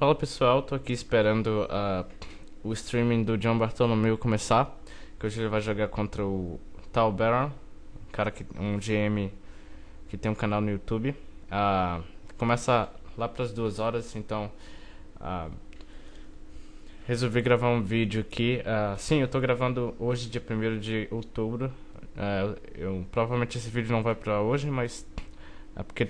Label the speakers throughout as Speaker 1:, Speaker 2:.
Speaker 1: Fala pessoal, tô aqui esperando o streaming do John Bartholomew começar, que hoje ele vai jogar contra o Tal Baron, um GM que tem um canal no YouTube. Começa lá pras 2 horas, então resolvi gravar um vídeo aqui. Sim, eu tô gravando hoje, dia 1º de outubro. Provavelmente esse vídeo não vai pra hoje, mas é porque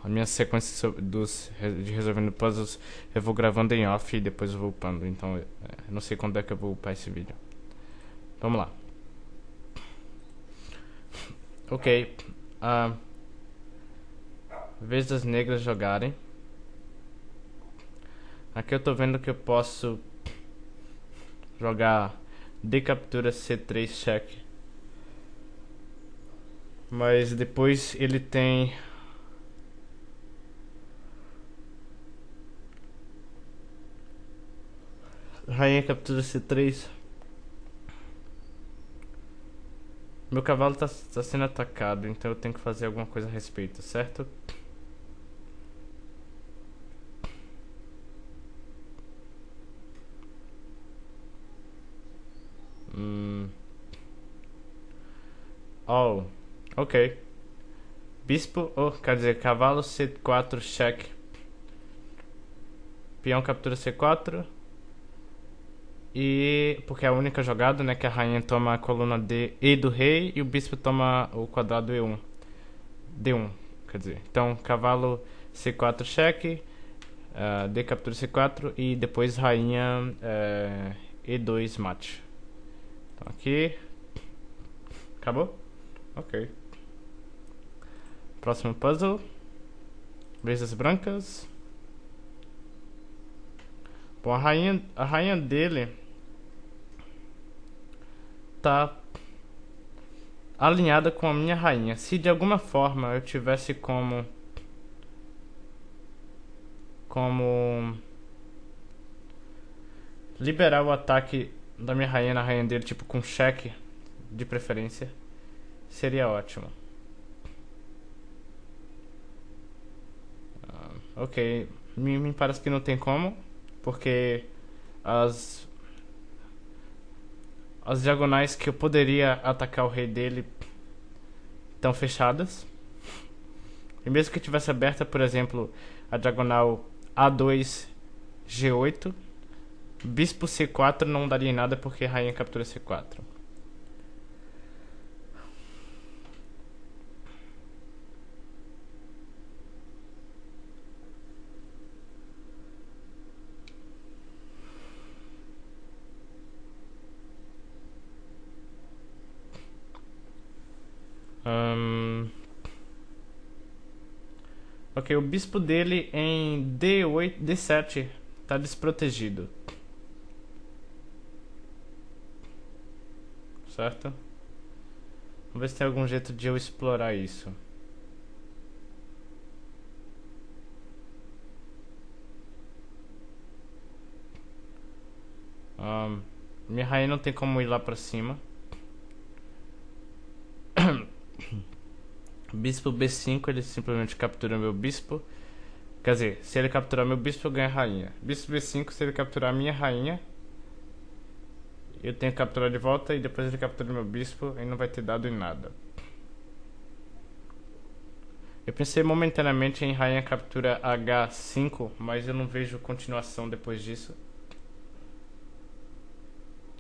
Speaker 1: a minha sequência de resolvendo puzzles eu vou gravando em off e depois eu vou upando. Então eu não sei quando é que eu vou upar esse vídeo. Vamos lá. Ok. Vez das negras jogarem. Aqui eu tô vendo que eu posso jogar D captura C3 check. Mas depois ele tem rainha captura C3. Meu cavalo tá sendo atacado, então eu tenho que fazer alguma coisa a respeito, certo? Oh, ok. Bispo, quer dizer, cavalo C4 check. Peão captura C4. E porque é a única jogada, né, que a rainha toma a coluna D e do rei e o bispo toma o quadrado E1. D1, quer dizer. Então, cavalo C4 cheque, D captura C4 e depois rainha E2 mate. Então aqui. Acabou? Ok. Próximo puzzle. Vez das brancas. Bom, a rainha dele tá alinhada com a minha rainha. Se de alguma forma eu tivesse como liberar o ataque da minha rainha na rainha dele, tipo com cheque de preferência, seria ótimo. Ok, me parece que não tem como, porque as diagonais que eu poderia atacar o rei dele estão fechadas. E mesmo que tivesse aberta, por exemplo, a diagonal A2 G8, bispo C4 não daria em nada porque rainha captura C4. Ok, o bispo dele em D8, D7 tá desprotegido. Certo? Vamos ver se tem algum jeito de eu explorar isso. Minha rainha não tem como ir lá pra cima. Bispo B5, ele simplesmente captura meu bispo. Quer dizer, se ele capturar meu bispo, eu ganho a rainha. Bispo B5, se ele capturar a minha rainha, eu tenho que capturar de volta e depois ele captura meu bispo e não vai ter dado em nada. Eu pensei momentaneamente em rainha captura H5, mas eu não vejo continuação depois disso.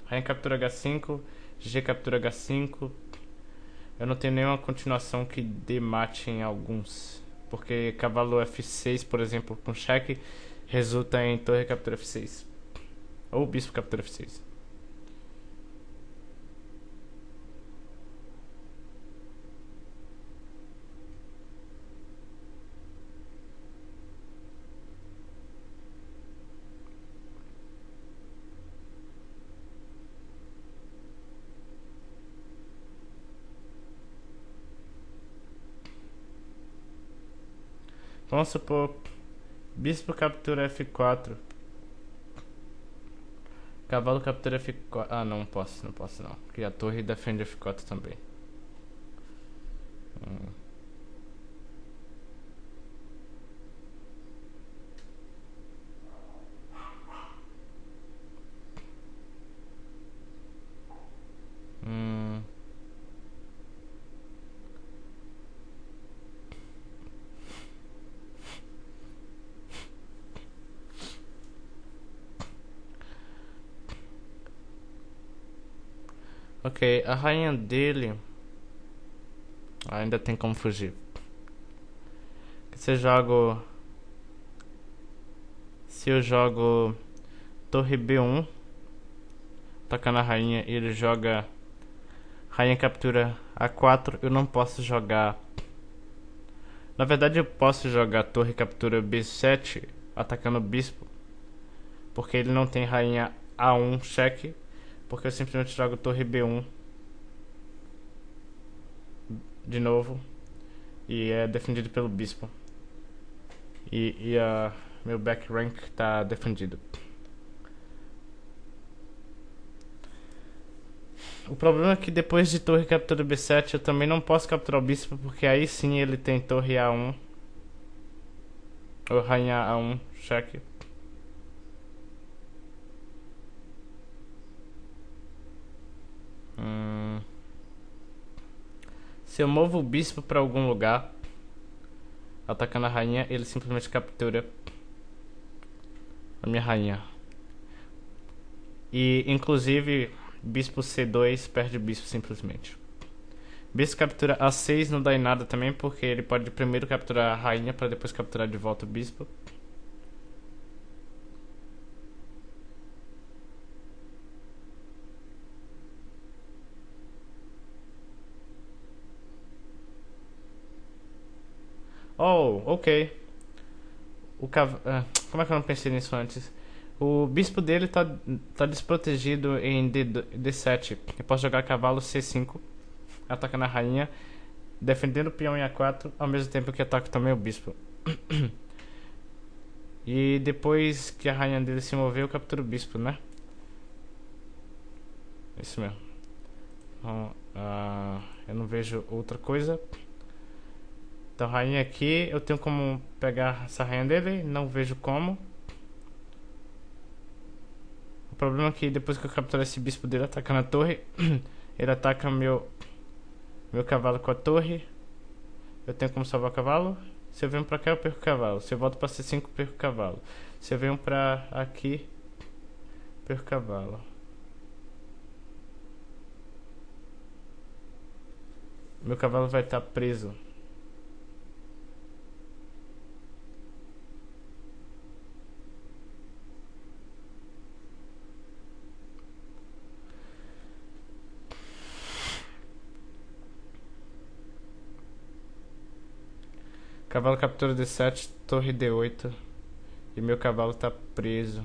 Speaker 1: Rainha captura H5, G captura H5. Eu não tenho nenhuma continuação que dê mate em alguns. Porque cavalo F6, por exemplo, com cheque, resulta em torre captura F6. Ou bispo captura F6. Vamos supor, bispo captura F4. Cavalo captura F4. Ah, não posso não. Porque a torre defende F4 também. Ok, a rainha dele ainda tem como fugir. Se eu jogo torre B1, atacando a rainha, e ele joga rainha captura A4, eu não posso jogar. Na verdade, eu posso jogar torre captura B7, atacando o bispo, porque ele não tem rainha A1 cheque, porque eu simplesmente jogo torre B1 de novo e é defendido pelo bispo. E meu back rank tá defendido. O problema é que depois de torre captura B7 eu também não posso capturar o bispo, porque aí sim ele tem torre A1 ou rainha A1 cheque. Se eu movo o bispo pra algum lugar atacando a rainha, ele simplesmente captura a minha rainha. E inclusive bispo C2 perde o bispo simplesmente. Bispo captura A6 não dá em nada também, porque ele pode primeiro capturar a rainha para depois capturar de volta o bispo. Oh, ok. Como é que eu não pensei nisso antes? O bispo dele tá desprotegido em D7. Eu posso jogar cavalo C5, atacando a rainha, defendendo o peão em A4, ao mesmo tempo que ataco também o bispo. E depois que a rainha dele se mover, eu capturo o bispo, né? Isso mesmo. Então, eu não vejo outra coisa. Então, rainha aqui, eu tenho como pegar essa rainha dele, não vejo como. O problema é que depois que eu capturar esse bispo dele atacando a torre, ele ataca meu cavalo com a torre. Eu tenho como salvar o cavalo. Se eu venho pra cá, eu perco o cavalo. Se eu volto pra C5, eu perco o cavalo. Se eu venho pra aqui, perco o cavalo. Meu cavalo vai estar preso. Cavalo captura D7, torre D8. E meu cavalo tá preso.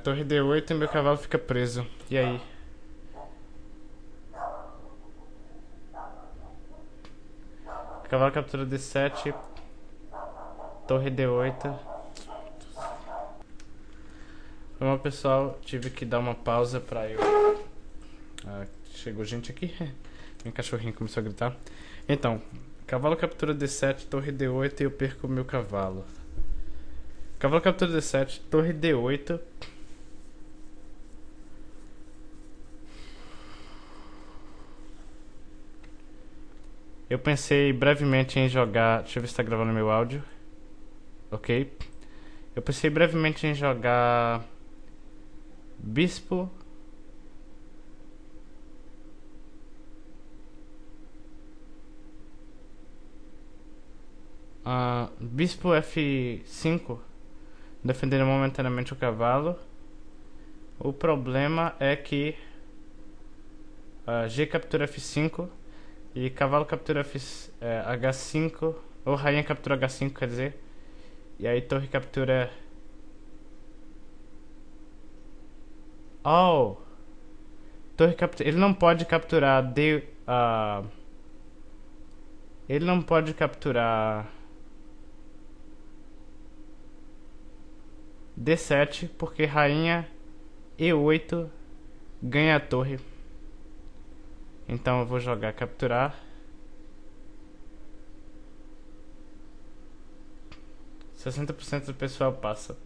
Speaker 1: Torre D8 e meu cavalo fica preso. E aí? Cavalo captura D7. Torre D8. Bom, pessoal, tive que dar uma pausa pra eu... chegou gente aqui. Meu cachorrinho começou a gritar. Então, cavalo captura D7, torre D8 e eu perco o meu cavalo. Cavalo captura D7, torre D8. Eu pensei brevemente em jogar... Deixa eu ver se tá gravando meu áudio. Ok. Eu pensei brevemente em jogar... Bispo... Bispo F5, defendendo momentaneamente o cavalo. O problema é que G captura F5 e cavalo captura H5, ou rainha captura H5, quer dizer. E aí torre captura... Torre captura... Ele não pode capturar ele não pode capturar D7, porque rainha E8 ganha a torre. Então eu vou jogar capturar. %60 do pessoal passa.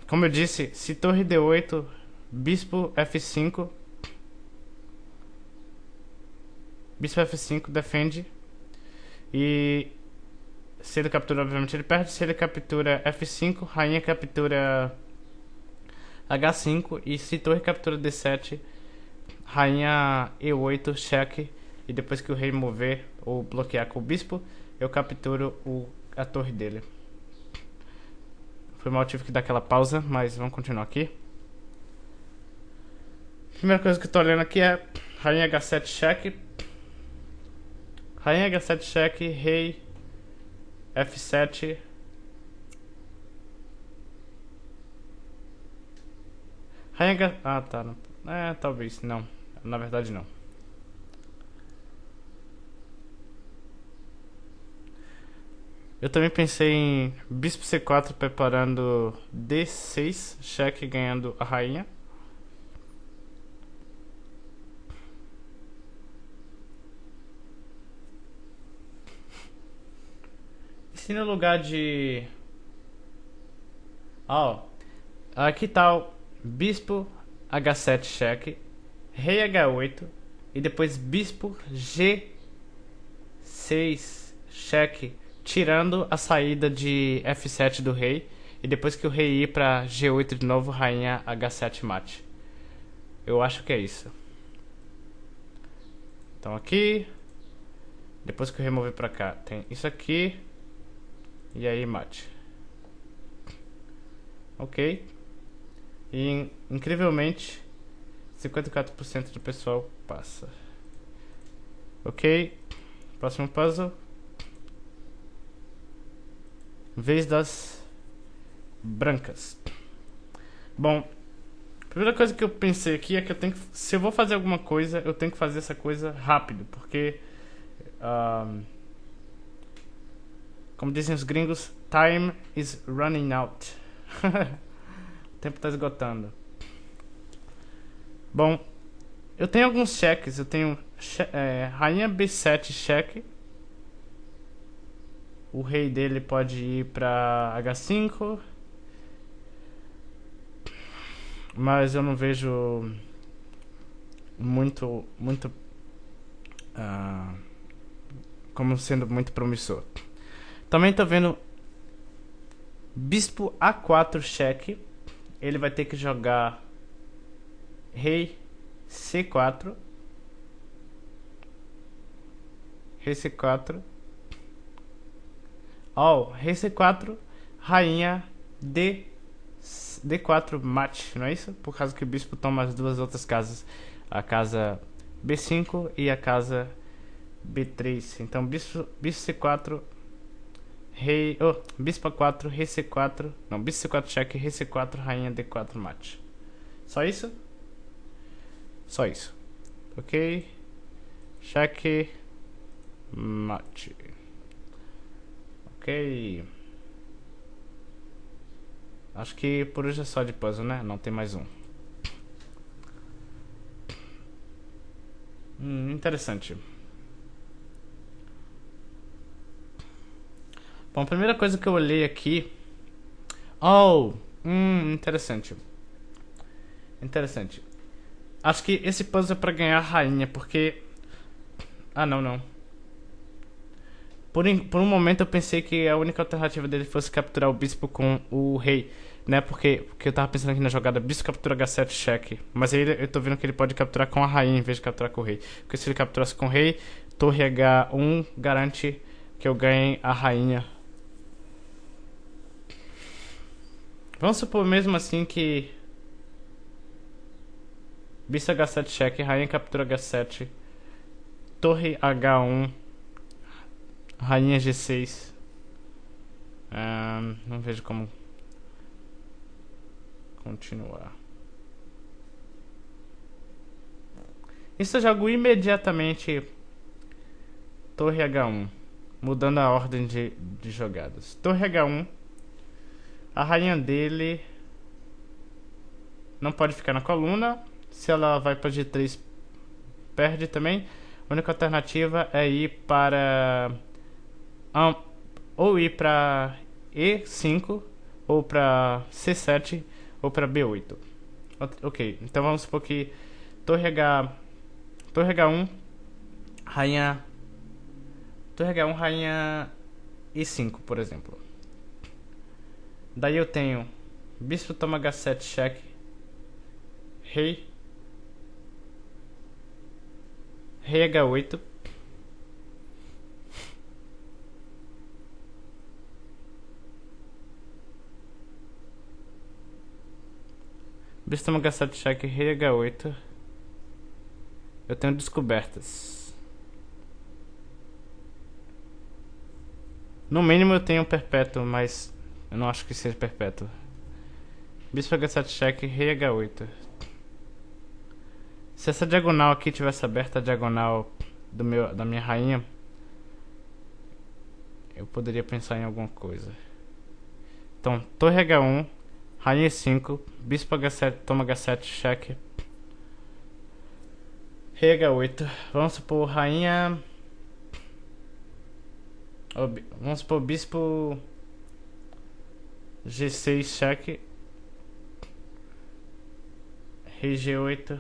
Speaker 1: Como eu disse, se torre D8, bispo F5. Bispo F5 defende. E se ele captura, obviamente ele perde. Se ele captura F5, rainha captura H5. E se torre captura D7, rainha E8, cheque. E depois que o rei mover ou bloquear com o bispo, eu capturo a torre dele. Foi mal, tive que dar aquela pausa, mas vamos continuar aqui. Primeira coisa que eu tô olhando aqui é rainha H7 cheque. Rainha H7 cheque, rei F7. Rainha H... Ah, tá. Talvez, não. Na verdade, não. Eu também pensei em bispo C4 preparando D6, cheque ganhando a rainha. E se no lugar de... aqui tá o bispo H7 cheque, rei H8 e depois bispo G6 cheque, tirando a saída de F7 do rei. E depois que o rei ir pra G8 de novo, rainha H7 mate. Eu acho que é isso. Então aqui, depois que eu remover pra cá, tem isso aqui. E aí mate. Ok. E incrivelmente 54% do pessoal passa. Ok. Próximo puzzle. Vez das brancas. Bom, a primeira coisa que eu pensei aqui é que se eu vou fazer alguma coisa, eu tenho que fazer essa coisa rápido, porque como dizem os gringos, time is running out. O tempo está esgotando. Bom, eu tenho alguns cheques. Eu tenho rainha B7 cheque. O rei dele pode ir para H5. Mas eu não vejo muito como sendo muito promissor. Também tô vendo bispo A4 cheque. Ele vai ter que jogar rei C4. Rei C4. Rei C4, rainha D4 mate, não é isso? Por causa que o bispo toma as duas outras casas. A casa B5 e a casa B3. Então bispo C4, bispo A4, rei C4. Não, bispo C4 cheque, rei C4, rainha D4 mate. Só isso? Só isso. Ok. Cheque. Mate. Ok. Acho que por hoje é só de puzzle, né? Não tem mais um. Interessante. Bom, a primeira coisa que eu olhei aqui... interessante. Interessante. Acho que esse puzzle é pra ganhar a rainha, porque... não. Por um momento eu pensei que a única alternativa dele fosse capturar o bispo com o rei, né? Porque eu tava pensando aqui na jogada bispo captura H7 cheque. Mas aí eu tô vendo que ele pode capturar com a rainha em vez de capturar com o rei. Porque se ele capturasse com o rei, torre H1 garante que eu ganhe a rainha. Vamos supor mesmo assim que bispo H7 cheque, rainha captura H7, torre H1, rainha G6. Não vejo como continuar. Isso eu jogo imediatamente torre H1, mudando a ordem de jogadas. Torre H1. A rainha dele não pode ficar na coluna. Se ela vai para G3, perde também. A única alternativa é ir para... ou ir para E5 ou pra C7, ou pra B8. Ok, então vamos supor que torre H1, rainha... torre H1, rainha E5, por exemplo. Daí eu tenho bispo toma H7, cheque, rei H8, bispo toma H7, cheque, rei H8. Eu tenho descobertas. No mínimo eu tenho perpétuo, mas eu não acho que seja perpétuo. Bispo H7, cheque, rei H8. Se essa diagonal aqui tivesse aberta, a diagonal da minha rainha, eu poderia pensar em alguma coisa. Então, torre H1, rainha E5, bispo H7, toma H7, cheque, rei H8. Vamos supor rainha... Vamos supor bispo G6, cheque, rei G8.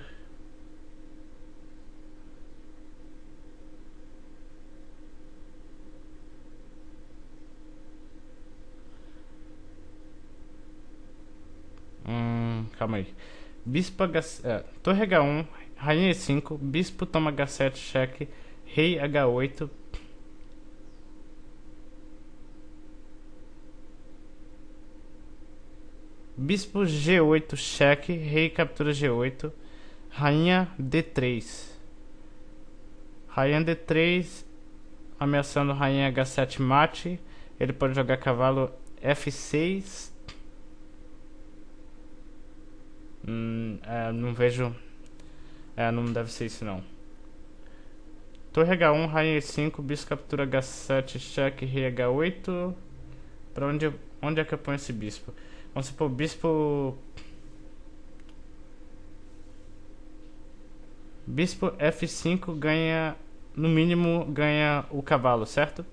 Speaker 1: Calma aí. Bispo torre H1, rainha E5, bispo toma H7, cheque, rei H8. Bispo G8, cheque, rei captura G8, rainha D3. Rainha D3, ameaçando rainha H7 mate. Ele pode jogar cavalo F6. Não vejo... não deve ser isso não. Torre H1, rainha E5, bispo captura H7, cheque, rei H8. Pra onde é que eu ponho esse bispo? Vamos supor, bispo F5 ganha, no mínimo, ganha o cavalo, certo?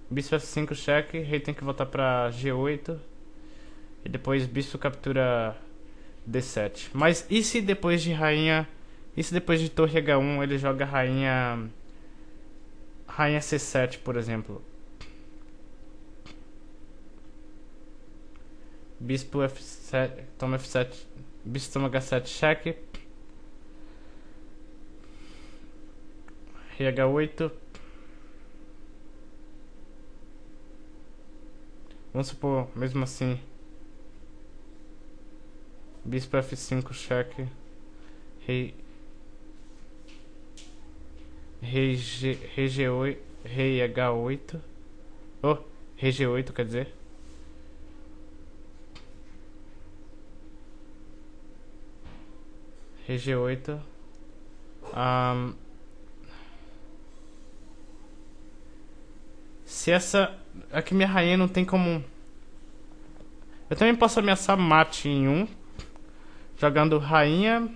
Speaker 1: Bispo F5, cheque, rei tem que voltar pra G8. E depois bispo captura D7. Mas e se depois de rainha... E se depois de torre H1 ele joga rainha C7, por exemplo? Bispo F7, toma F7, bispo toma H7, cheque, rei H8. Vamos supor, mesmo assim, bispo F5, cheque, rei G8, rei H8, rei G8, quer dizer. Rei G8. Se essa... Aqui minha rainha não tem como... Eu também posso ameaçar mate em 1. Jogando rainha...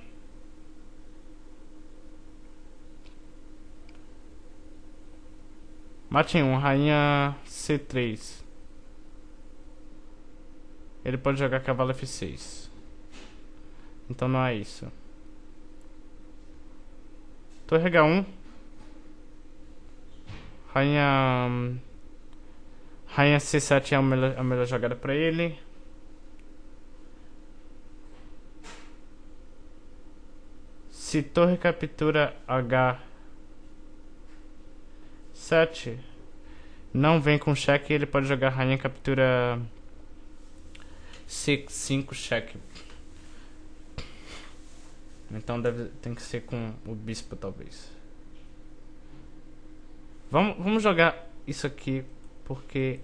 Speaker 1: Mate em 1, rainha C3. Ele pode jogar cavalo F6. Então não é isso. Torre H1. Rainha C7 é a melhor jogada pra ele. Se torre captura H7 não vem com cheque, ele pode jogar rainha captura C5, cheque. Então tem que ser com o bispo, talvez. Vamos jogar isso aqui, porque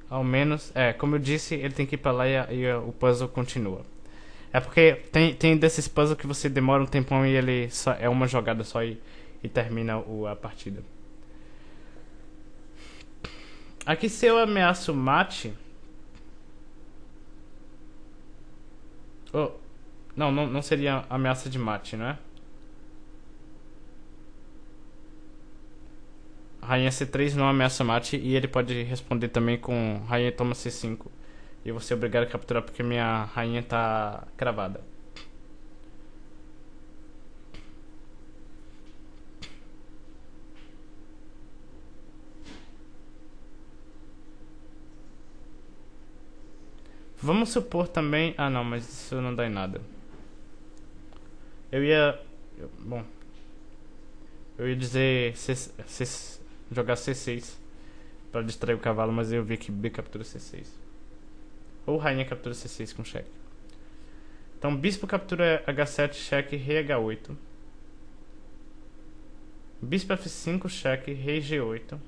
Speaker 1: ao menos... como eu disse, ele tem que ir pra lá e o puzzle continua. É porque tem desses puzzles que você demora um tempão e ele só é uma jogada só e termina a partida. Aqui se eu ameaço mate... Não seria ameaça de mate, não é? rainha C3 não ameaça mate e ele pode responder também com rainha toma C5. E eu vou ser obrigado a capturar porque minha rainha tá cravada. Vamos supor também... Ah não, mas isso não dá em nada. Bom, eu ia dizer jogar C6 para distrair o cavalo, mas eu vi que B captura C6. Ou rainha captura C6 com cheque. Então bispo captura H7, cheque, rei H8. Bispo F5, cheque, rei G8.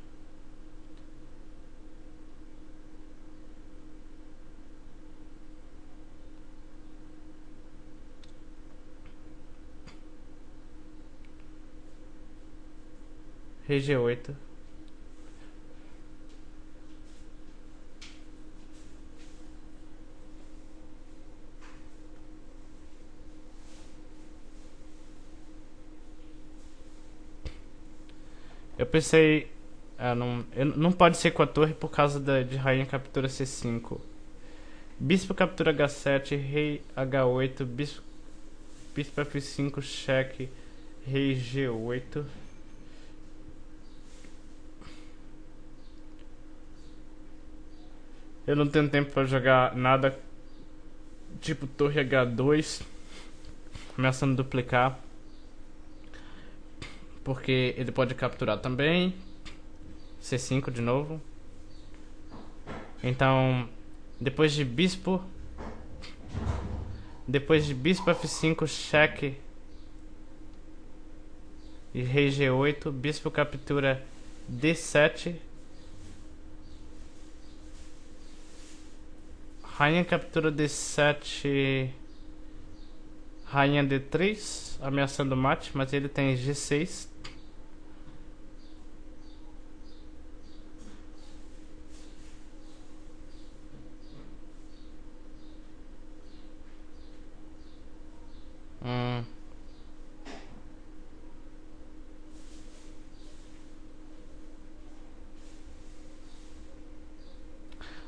Speaker 1: Rei G8. Eu pensei... não pode ser com a torre por causa de rainha captura C5. Bispo captura H7, rei H8, bispo F5, cheque, rei G8. Eu não tenho tempo pra jogar nada tipo torre H2, ameaçando duplicar, porque ele pode capturar também. C5 de novo. Então, depois de bispo F5, cheque e rei G8, bispo captura D7, rainha captura D7, rainha D3, ameaçando mate, mas ele tem G6.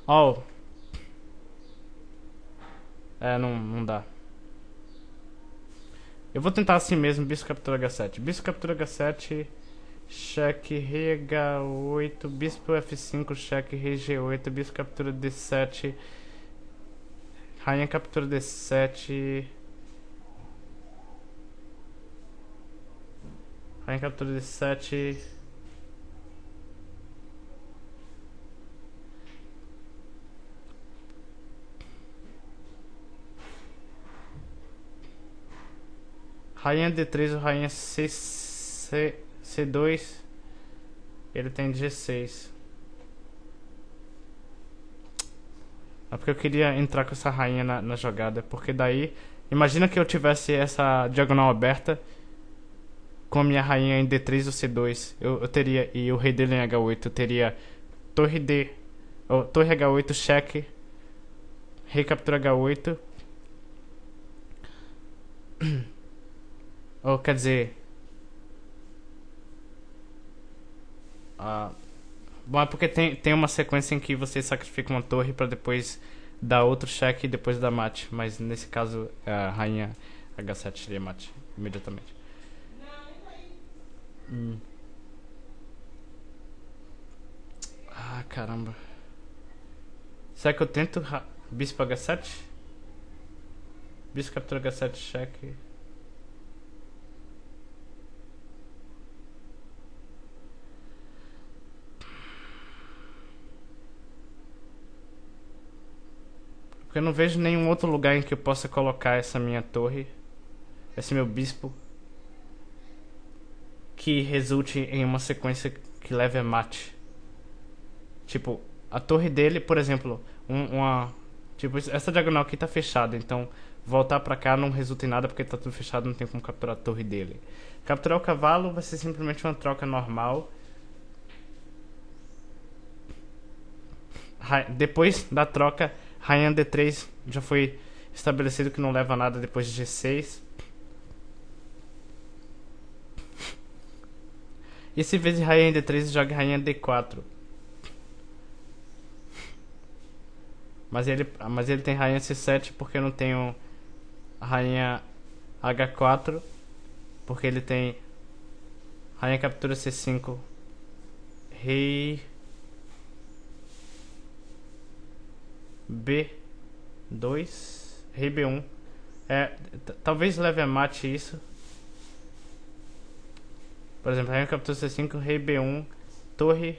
Speaker 1: Oh. Não dá. Eu vou tentar assim mesmo, bispo captura H7. Bispo captura H7, cheque, rei H8, bispo F5, cheque, rei G8, bispo captura D7, rainha captura D7, rainha captura D7, rainha D3 ou rainha C2, ele tem G6. É porque eu queria entrar com essa rainha na jogada, porque daí, imagina que eu tivesse essa diagonal aberta com a minha rainha em D3 ou C2, eu teria, e o rei dele em H8, eu teria torre H8, cheque, rei captura H8. Ou quer dizer... bom, é porque tem uma sequência em que você sacrifica uma torre pra depois dar outro cheque e depois dar mate. Mas nesse caso a rainha H7 seria mate imediatamente. Caramba. Será que eu tento bispo H7? Bispo captura H7, cheque. Porque eu não vejo nenhum outro lugar em que eu possa colocar essa minha torre, esse meu bispo, que resulte em uma sequência que leve a mate. Tipo, a torre dele, por exemplo, tipo, essa diagonal aqui tá fechada, então voltar pra cá não resulta em nada porque tá tudo fechado, não tem como capturar a torre dele. Capturar o cavalo vai ser simplesmente uma troca normal. Depois da troca, rainha D3 já foi estabelecido que não leva a nada depois de G6. E se em vez de rainha D3, joga rainha D4. Mas ele tem rainha C7 porque eu não tenho rainha H4. Porque ele tem rainha captura C5, rei B2, rei B1. Talvez leve a mate isso. Por exemplo, rainha captura C5, rei B1, torre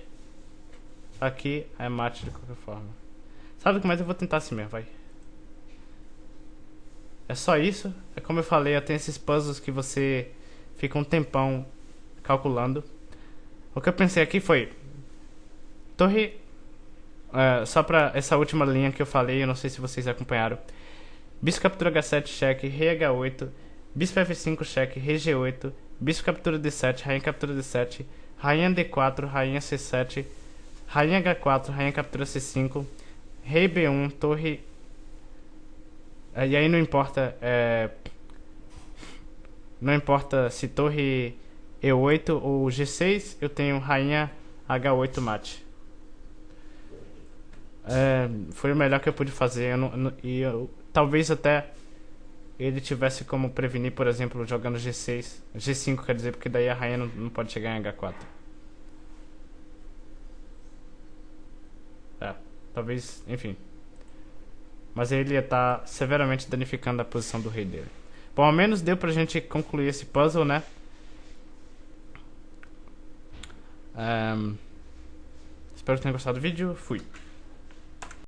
Speaker 1: aqui é mate de qualquer forma. Sabe o que mais? Eu vou tentar assim mesmo, vai. É só isso. É como eu falei, eu tenho esses puzzles que você fica um tempão calculando. O que eu pensei aqui foi torre, só pra essa última linha que eu falei, eu não sei se vocês acompanharam. Bispo captura H7, cheque, rei H8, bispo F5, cheque, rei G8, bispo captura D7, rainha captura D7, rainha D4, rainha C7, rainha H4, rainha captura C5, rei B1, torre. E aí não importa, não importa se torre E8 ou G6, eu tenho rainha H8 mate. Foi o melhor que eu pude fazer. Talvez até ele tivesse como prevenir, por exemplo, jogando G6, G5 quer dizer, porque daí a rainha não pode chegar em H4. Talvez, enfim. Mas ele ia estar severamente danificando a posição do rei dele. Bom, ao menos deu pra gente concluir esse puzzle, né? Espero que tenham gostado do vídeo. Fui.